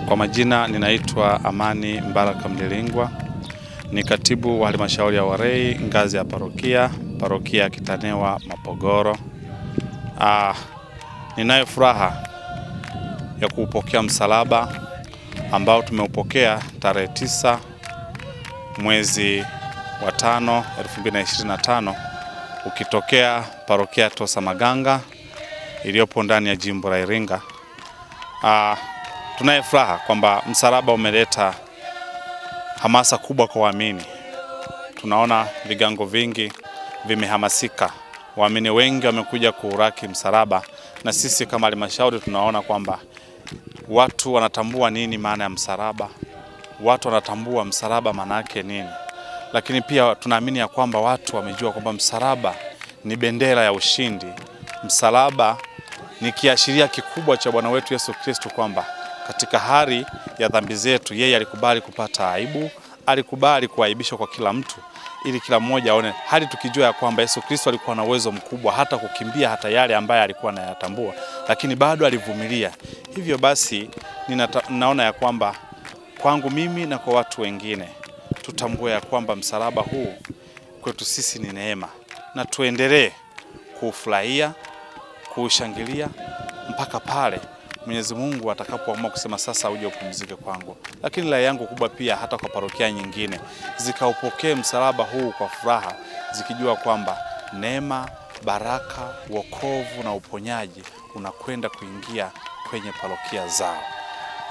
Kwa majina ninaitwa Amani Mbaraka Mlilingwa, ni katibu wa halmashauri ya Warei ngazi ya parokia ya Kitanewa Mapogoro. Ninayo furaha ya kuupokea msalaba ambao tumeupokea tarehe 9 mwezi wa 5 2025 ukitokea parokia Tosamaganga iliyopo ndani ya jimbo la Iringa. Tunaye furaha kwamba msalaba umeleta hamasa kubwa kwa waamini. Tunaona vigango vingi vimehamasika, waamini wengi wamekuja kuuraki msalaba, na sisi kama halmashauri tunaona kwamba watu wanatambua nini maana ya msalaba, watu wanatambua msalaba maana yake nini. Lakini pia tunaamini ya kwamba watu wamejua kwamba msalaba ni bendera ya ushindi. Msalaba ni kiashiria kikubwa cha Bwana wetu Yesu Kristo, kwamba katika hali ya dhambi zetu yeye alikubali kupata aibu, alikubali kuaibishwa kwa kila mtu ili kila mmoja aone, hali tukijua ya kwamba Yesu Kristo alikuwa na uwezo mkubwa hata kukimbia hata yale ambaye alikuwa anayatambua, lakini bado alivumilia. Hivyo basi ninaona ya kwamba kwangu mimi na kwa watu wengine tutambue ya kwamba msalaba huu kwetu sisi ni neema, na tuendelee kufurahia, kushangilia mpaka pale Mwenyezi Mungu atakapoamua kusema sasa uje upumzike kwangu. Lakini la yangu kubwa pia hata kwa parokia nyingine zikaupokee msalaba huu kwa furaha, zikijua kwamba neema, baraka, wokovu na uponyaji unakwenda kuingia kwenye parokia zao.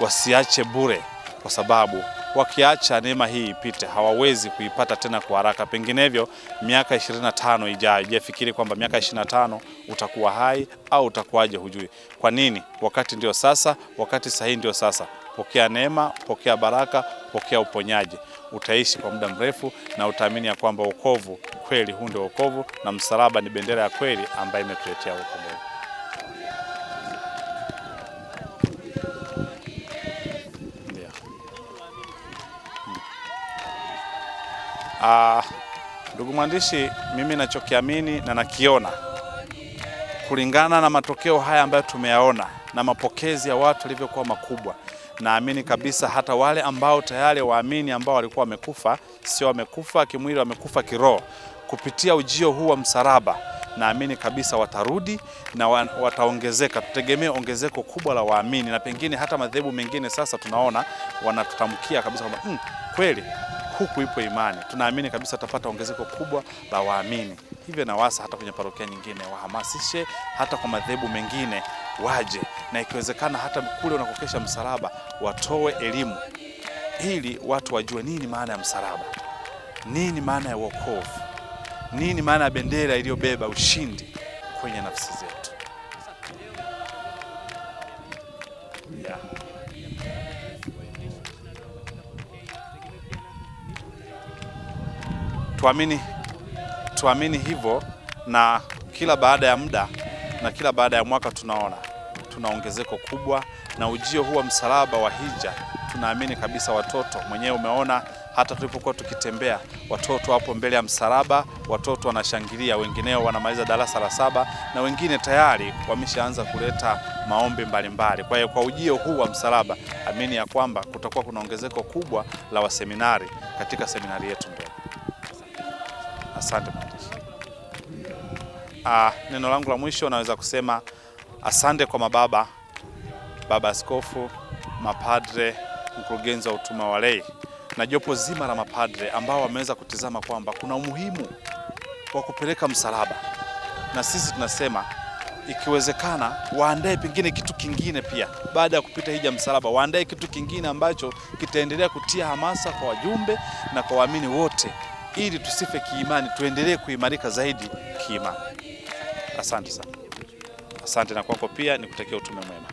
Wasiache bure, kwa sababu wakiacha neema hii ipite hawawezi kuipata tena kwa haraka. Penginevyo miaka 25 ijayo, je, fikiri kwamba miaka 25 utakuwa hai au utakuwaje hujui. Kwa nini? Wakati ndio sasa, wakati sahihi ndio sasa. Pokea neema, pokea baraka, pokea uponyaji. Utaishi kwa muda mrefu na utaamini ya kwamba wokovu kweli huu ndio wokovu, na msalaba ni bendera ya kweli ambayo imetuletea wokovu. Ndugu mwandishi, mimi ninachokiamini na nakiona kulingana na matokeo haya ambayo tumeyaona na mapokezi ya watu yalivyokuwa makubwa, naamini kabisa hata wale ambao tayari waamini ambao walikuwa wamekufa, sio wamekufa kimwili, wamekufa kiroho, kupitia ujio huu wa msalaba, naamini kabisa watarudi na wataongezeka. Tutegemee ongezeko kubwa la waamini, na pengine hata madhehebu mengine sasa tunaona wanatutamkia kabisa kwamba kweli huku ipo imani. Tunaamini kabisa tutapata ongezeko kubwa la waamini. Hivyo na wasa hata kwenye parokia nyingine wahamasishe, hata kwa madhehebu mengine waje, na ikiwezekana hata kule unakokesha msalaba watoe elimu ili watu wajue nini maana ya msalaba, nini maana ya wokovu, nini maana ya bendera iliyobeba ushindi kwenye nafsi zetu. Tuamini hivyo, na kila baada ya muda na kila baada ya mwaka tuna ongezeko kubwa, na ujio huu wa msalaba wa hija tunaamini kabisa watoto, mwenyewe umeona hata tulipokuwa tukitembea watoto hapo mbele ya msalaba, watoto wanashangilia, wengineo wanamaliza darasa la 7 na wengine tayari wameshaanza kuleta maombi mbalimbali. Kwa hiyo kwa ujio huu wa msalaba amini ya kwamba kutakuwa kuna ongezeko kubwa la waseminari katika seminari yetu ndogo. Asante mwandishi. Neno langu la mwisho naweza kusema asante kwa mababa, baba askofu, mapadre, mkurugenzi wa utume wa Warei na jopo zima la mapadre ambao wameweza kutizama kwamba kuna umuhimu wa kupeleka msalaba, na sisi tunasema ikiwezekana waandae pengine kitu kingine pia baada ya kupita hija msalaba, waandae kitu kingine ambacho kitaendelea kutia hamasa kwa wajumbe na kwa waamini wote, ili tusife kiimani, tuendelee kuimarika zaidi kiimani. Asante sana. Asante, na kwako pia nikutakia utume mwema.